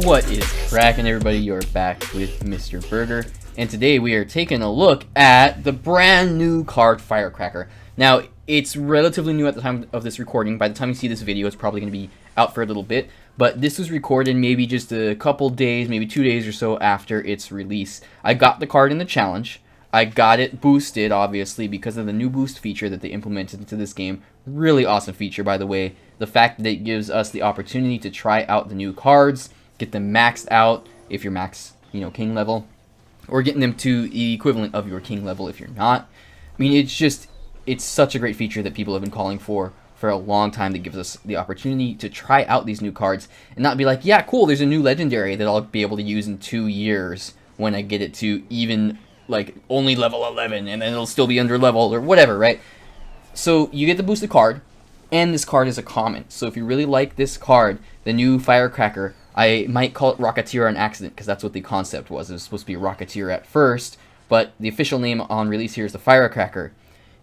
What is cracking, everybody? You're back with Mr. Berger, and today we are taking a look at the brand new card Firecracker. Now, it's relatively new at the time of this recording. By the time you see this video, it's probably going to be out for a little bit, but this was recorded maybe just a couple days, maybe 2 days or so after its release. I got the card in the challenge. I got it boosted, obviously, because of the new boost feature that they implemented into this game. Really awesome feature, by the way. The fact that it gives us the opportunity to try out the new cards, get them maxed out if you're max, king level, or getting them to the equivalent of your king level if you're not. I mean, it's such a great feature that people have been calling for a long time, that gives us the opportunity to try out these new cards and not be like, yeah, cool, there's a new legendary that I'll be able to use in 2 years when I get it to even, like, only level 11, and then it'll still be under level or whatever, right? So you get the boosted card, and this card is a common. So if you really like this card, the new Firecracker, I might call it Rocketeer on accident, because that's what the concept was. It was supposed to be Rocketeer at first, but the official name on release here is the Firecracker.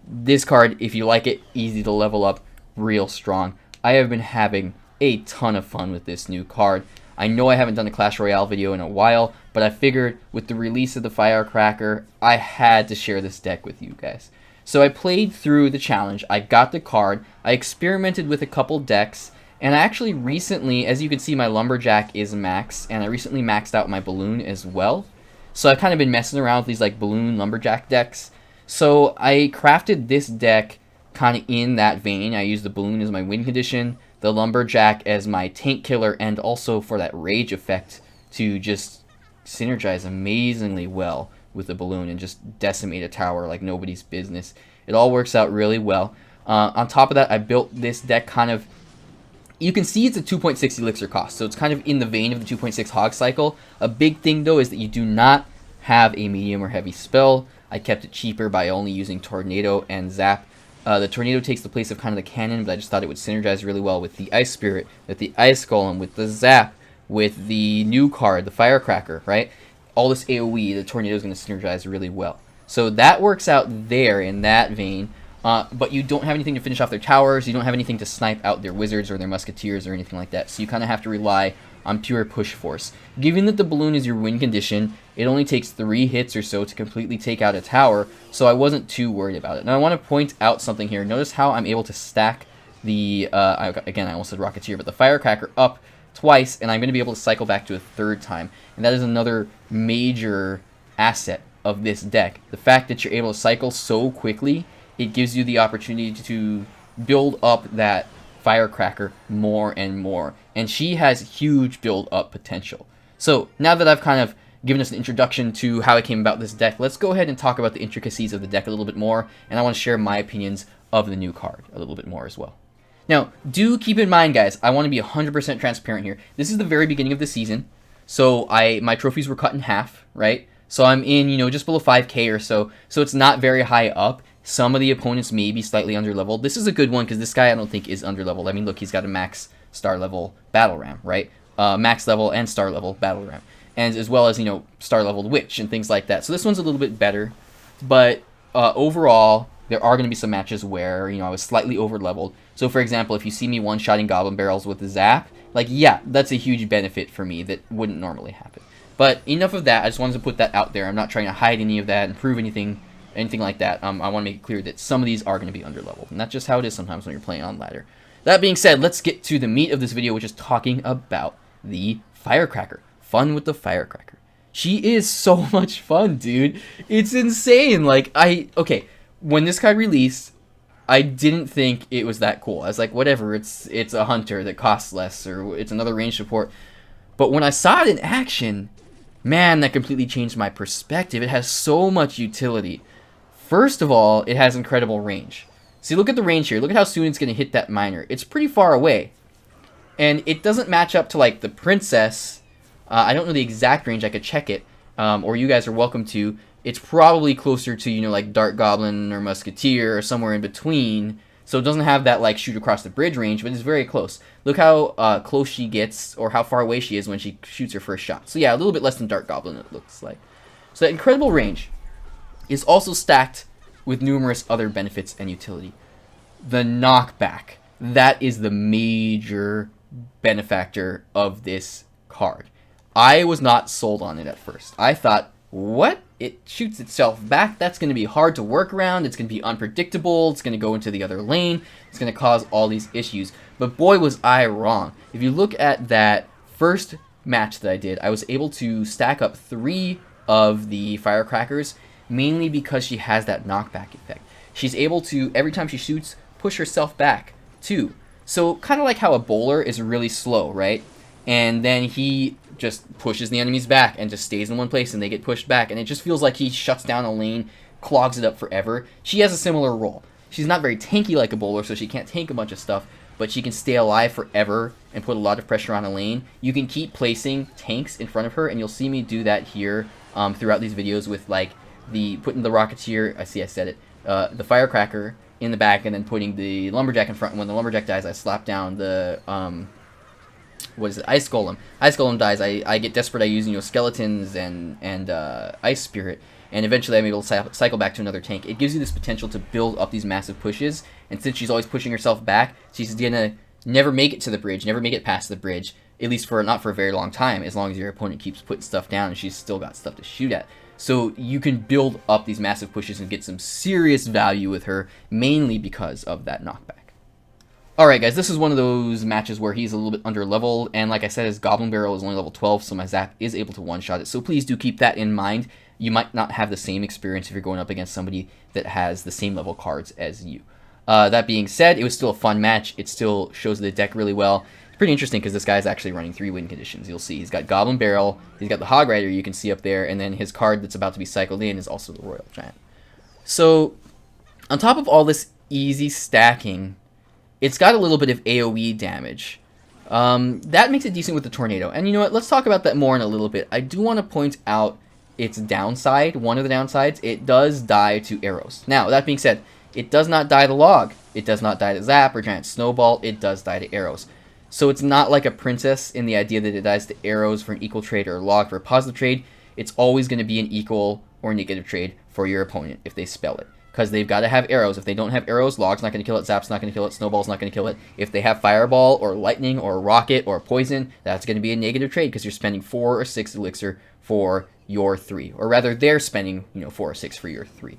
This card, if you like it, easy to level up, real strong. I have been having a ton of fun with this new card. I know I haven't done a Clash Royale video in a while, but I figured with the release of the Firecracker, I had to share this deck with you guys. So I played through the challenge, I got the card, I experimented with a couple decks, and I actually recently, as you can see, my Lumberjack is max, and I recently maxed out my Balloon as well. So I've kind of been messing around with these like Balloon Lumberjack decks. So I crafted this deck kind of in that vein. I used the Balloon as my win condition, the Lumberjack as my tank killer, and also for that rage effect to just synergize amazingly well with the Balloon and just decimate a tower like nobody's business. It all works out really well. On top of that, I built this deck kind of, you can see it's a 2.6 elixir cost, so it's kind of in the vein of the 2.6 Hog Cycle. A big thing though is that you do not have a medium or heavy spell. I kept it cheaper by only using Tornado and Zap. The Tornado takes the place of kind of the cannon, but I just thought it would synergize really well with the Ice Spirit, with the Ice Golem, with the Zap, with the new card, the Firecracker, right? All this AoE, the Tornado is going to synergize really well. So that works out there in that vein. But you don't have anything to finish off their towers. You don't have anything to snipe out their wizards or their musketeers or anything like that. So you kind of have to rely on pure push force. Given that the Balloon is your win condition, it only takes 3 hits or so to completely take out a tower. So I wasn't too worried about it. Now I want to point out something here. Notice how I'm able to stack the, again, I almost said Rocketeer, but the Firecracker up twice, and I'm going to be able to cycle back to a 3rd time. And that is another major asset of this deck. The fact that you're able to cycle so quickly, it gives you the opportunity to build up that Firecracker more and more. And she has huge build up potential. So now that I've kind of given us an introduction to how I came about this deck, let's go ahead and talk about the intricacies of the deck a little bit more. And I want to share my opinions of the new card a little bit more as well. Now, do keep in mind, guys, I want to be 100% transparent here. This is the very beginning of the season. So my trophies were cut in half, right? So I'm in, just below 5k or so. So it's not very high up. Some of the opponents may be slightly underleveled. This is a good one because this guy I don't think is underleveled. I mean, look, he's got a max star level battle ram, right? Max level and star level battle ram. And as well as, star leveled witch and things like that. So this one's a little bit better. But overall, there are going to be some matches where, I was slightly overleveled. So for example, if you see me one-shotting goblin barrels with the Zap, like, yeah, that's a huge benefit for me that wouldn't normally happen. But enough of that. I just wanted to put that out there. I'm not trying to hide any of that and prove anything like that. I want to make it clear that some of these are going to be underleveled, and that's just how it is sometimes when you're playing on ladder. That being said, let's get to the meat of this video, which is talking about the Firecracker. Fun with the Firecracker. She is so much fun, dude. It's insane. Like, okay, when this card released, I didn't think it was that cool. I was like, whatever, it's a hunter that costs less, or it's another range support. But when I saw it in action, man, that completely changed my perspective. It has so much utility. First of all, it has incredible range. See, look at the range here. Look at how soon it's going to hit that miner. It's pretty far away. And it doesn't match up to, like, the princess. I don't know the exact range. I could check it. Or you guys are welcome to. It's probably closer to, like, Dart Goblin or Musketeer or somewhere in between. So it doesn't have that, like, shoot across the bridge range, but it's very close. Look how close she gets, or how far away she is when she shoots her first shot. So yeah, a little bit less than Dart Goblin, it looks like. So that incredible range is also stacked with numerous other benefits and utility. The knockback, that is the major benefactor of this card. I was not sold on it at first. I thought, what? It shoots itself back? That's going to be hard to work around. It's going to be unpredictable. It's going to go into the other lane. It's going to cause all these issues. But boy, was I wrong. If you look at that first match that I did, I was able to stack up 3 of the firecrackers, mainly because she has that knockback effect. She's able to, every time she shoots, push herself back, too. So, kind of like how a bowler is really slow, right? And then he just pushes the enemies back and just stays in one place and they get pushed back. And it just feels like he shuts down a lane, clogs it up forever. She has a similar role. She's not very tanky like a bowler, so she can't tank a bunch of stuff, but she can stay alive forever and put a lot of pressure on a lane. You can keep placing tanks in front of her, and you'll see me do that here throughout these videos with like putting the Rocketeer, I said it, the Firecracker in the back, and then putting the Lumberjack in front. And when the Lumberjack dies, I slap down the Ice Golem. Ice Golem dies, I get desperate. I use skeletons and Ice Spirit, and eventually I'm able to cycle back to another tank. It gives you this potential to build up these massive pushes, and since she's always pushing herself back, she's gonna never make it to the bridge, never make it past the bridge, at least not for a very long time, as long as your opponent keeps putting stuff down and she's still got stuff to shoot at. So you can build up these massive pushes and get some serious value with her, mainly because of that knockback. Alright guys, this is one of those matches where he's a little bit under leveled, and like I said, his Goblin Barrel is only level 12, so my Zap is able to one-shot it, so please do keep that in mind. You might not have the same experience if you're going up against somebody that has the same level cards as you. That being said, it was still a fun match. It still shows the deck really well. It's pretty interesting because this guy's actually running 3 win conditions. You'll see he's got Goblin Barrel, he's got the Hog Rider you can see up there, and then his card that's about to be cycled in is also the Royal Giant. So, on top of all this easy stacking, it's got a little bit of AoE damage. That makes it decent with the Tornado. And you know what, let's talk about that more in a little bit. I do want to point out its downside. One of the downsides, it does die to arrows. Now, that being said, it does not die to Log. It does not die to Zap or Giant Snowball. It does die to arrows. So it's not like a Princess in the idea that it dies to arrows for an equal trade or Log for a positive trade. It's always going to be an equal or negative trade for your opponent if they spell it. Because they've got to have arrows. If they don't have arrows, Log's not going to kill it, Zap's not going to kill it, Snowball's not going to kill it. If they have Fireball or Lightning or Rocket or Poison, that's going to be a negative trade because you're spending 4 or 6 Elixir for your 3. Or rather, they're spending 4 or 6 for your 3.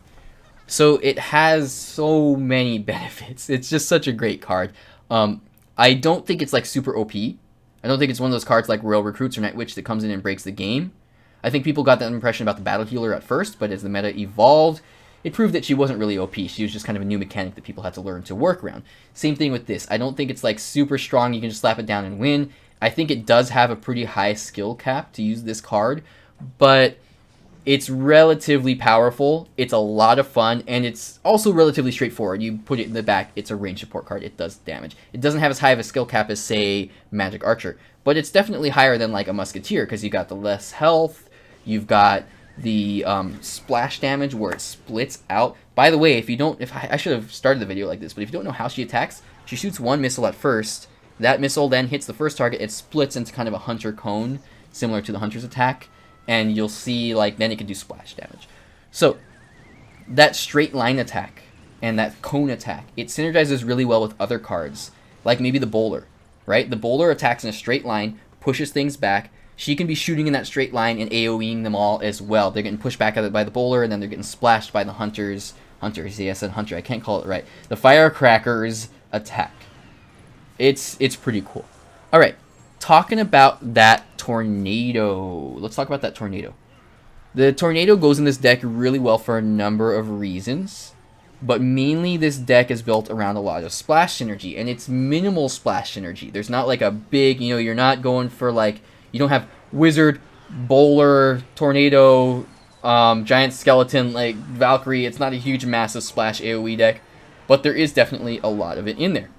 So it has so many benefits. It's just such a great card. I don't think it's like super OP. I don't think it's one of those cards like Royal Recruits or Night Witch that comes in and breaks the game. I think people got that impression about the Battle Healer at first, but as the meta evolved, it proved that she wasn't really OP. She was just kind of a new mechanic that people had to learn to work around. Same thing with this. I don't think it's like super strong. You can just slap it down and win. I think it does have a pretty high skill cap to use this card, but it's relatively powerful. It's a lot of fun, and it's also relatively straightforward. You put it in the back, it's a range support card. It does damage. It doesn't have as high of a skill cap as, say, Magic Archer, but it's definitely higher than like a Musketeer because you got the less health. You've got the splash damage where it splits out. By the way, I should have started the video like this, but if you don't know how she attacks, she shoots one missile at first. That missile then hits the first target. It splits into kind of a hunter cone, similar to the hunter's attack, and you'll see like then it can do splash damage. So that straight line attack and that cone attack, it synergizes really well with other cards, like maybe the bowler, right? The bowler attacks in a straight line, pushes things back. She can be shooting in that straight line and AoEing them all as well. They're getting pushed back at it by the bowler, and then they're getting splashed by the hunters. See, I said hunter. I can't call it right. The firecrackers attack. It's pretty cool. All right, talking about that tornado. Let's talk about that tornado. The tornado goes in this deck really well for a number of reasons, but mainly this deck is built around a lot of splash synergy, and it's minimal splash synergy. There's not like a big, you're not going for like, you don't have wizard, bowler, tornado, giant skeleton, like Valkyrie. It's not a huge, massive splash AoE deck, but there is definitely a lot of it in there.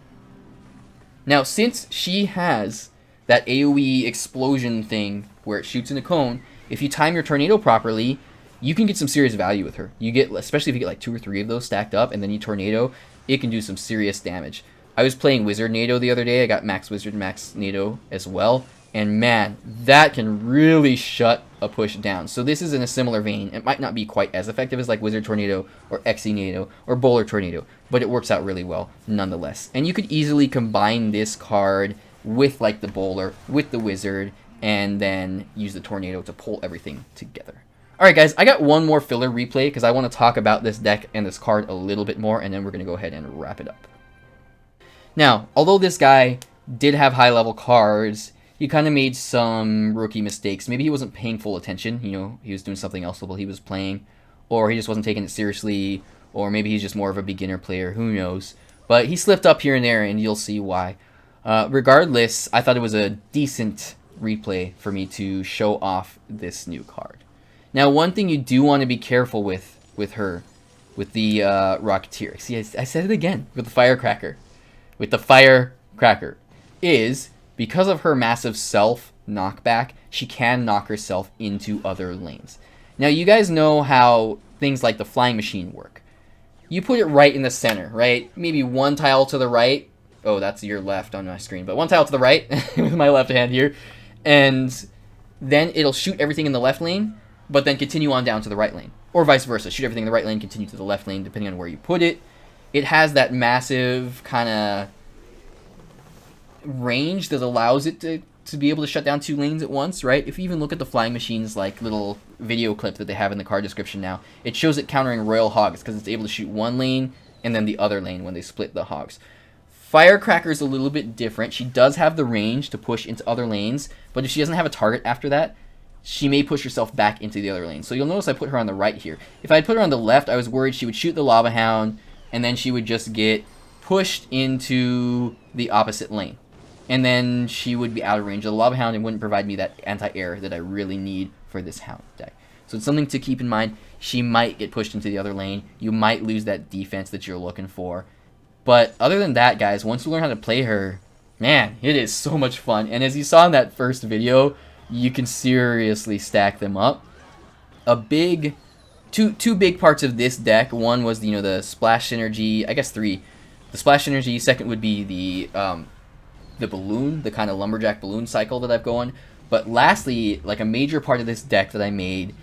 Now, since she has that AoE explosion thing where it shoots in a cone, if you time your tornado properly, you can get some serious value with her. You get, especially if you get like 2 or 3 of those stacked up, and then you tornado, it can do some serious damage. I was playing Wizard NATO the other day. I got Max Wizard, Max NATO as well. And man, that can really shut a push down. So this is in a similar vein. It might not be quite as effective as like Wizard Tornado or Xe NATO or Bowler Tornado, but it works out really well nonetheless. And you could easily combine this card with like the Bowler, with the Wizard, and then use the tornado to pull everything together. Alright guys, I got one more filler replay because I want to talk about this deck and this card a little bit more, and then we're going to go ahead and wrap it up. Now, although this guy did have high level cards, he kind of made some rookie mistakes. Maybe he wasn't paying full attention, you know, he was doing something else while he was playing, or he just wasn't taking it seriously, or maybe he's just more of a beginner player, who knows. But he slipped up here and there, and you'll see why. Regardless, I thought it was a decent replay for me to show off this new card. Now, one thing you do want to be careful with her, with the Rocketeer. See, I said it again, with the Firecracker. With the Firecracker, is because of her massive self knockback, she can knock herself into other lanes. Now, you guys know how things like the flying machine work. You put it right in the center, right? Maybe one tile to the right. Oh, that's your left on my screen. But one tile to the right with my left hand here. And then it'll shoot everything in the left lane, but then continue on down to the right lane. Or vice versa. Shoot everything in the right lane, continue to the left lane, depending on where you put it. It has that massive kind of range that allows it to be able to shut down 2 lanes at once, right? If you even look at the flying machine's like little video clip that they have in the card description now, it shows it countering Royal Hogs because it's able to shoot 1 lane and then the other lane when they split the Hogs. Firecracker's a little bit different. She does have the range to push into other lanes, but if she doesn't have a target after that, she may push herself back into the other lane. So you'll notice I put her on the right here. If I had put her on the left, I was worried she would shoot the Lava Hound, and then she would just get pushed into the opposite lane. And then she would be out of range of the Lava Hound and wouldn't provide me that anti-air that I really need for this Hound deck. So it's something to keep in mind. She might get pushed into the other lane. You might lose that defense that you're looking for. But other than that, guys, once you learn how to play her, man, it is so much fun. And as you saw in that first video, you can seriously stack them up. Two big parts of this deck. One was, you know, the splash synergy. I guess 3. The splash synergy. Second would be the balloon, the kind of Lumberjack balloon cycle that I've going. But lastly, like a major part of this deck that I made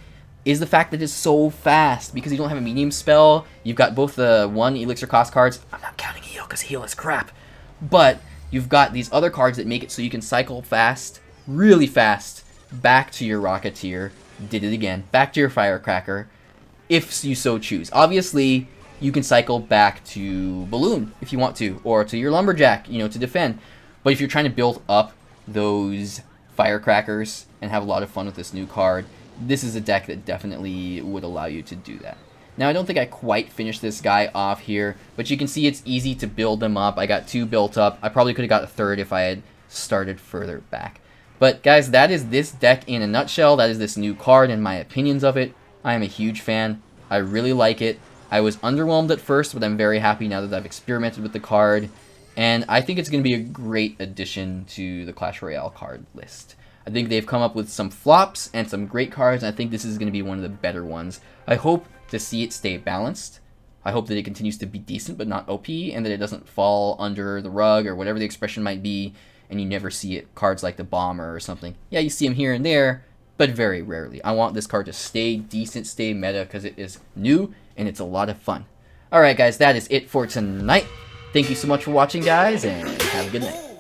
is the fact that it's so fast because you don't have a medium spell. You've got both the 1 elixir cost cards. I'm not counting heal because heal is crap. But you've got these other cards that make it so you can cycle fast, really fast, back to your Rocketeer. Did it again. Back to your Firecracker, if you so choose. Obviously, you can cycle back to Balloon if you want to, or to your Lumberjack, you know, to defend. But if you're trying to build up those Firecrackers and have a lot of fun with this new card, this is a deck that definitely would allow you to do that. Now, I don't think I quite finished this guy off here, but you can see it's easy to build them up. I got 2 built up. I probably could have got a 3rd if I had started further back. But guys, that is this deck in a nutshell. That is this new card and my opinions of it. I am a huge fan. I really like it. I was underwhelmed at first, but I'm very happy now that I've experimented with the card. And I think it's going to be a great addition to the Clash Royale card list. I think they've come up with some flops and some great cards, and I think this is going to be one of the better ones. I hope to see it stay balanced. I hope that it continues to be decent but not OP, and that it doesn't fall under the rug or whatever the expression might be, and you never see it. Cards like the Bomber or something. Yeah, you see them here and there, but very rarely. I want this card to stay decent, stay meta, because it is new, and it's a lot of fun. Alright guys, that is it for tonight. Thank you so much for watching, guys, and have a good night.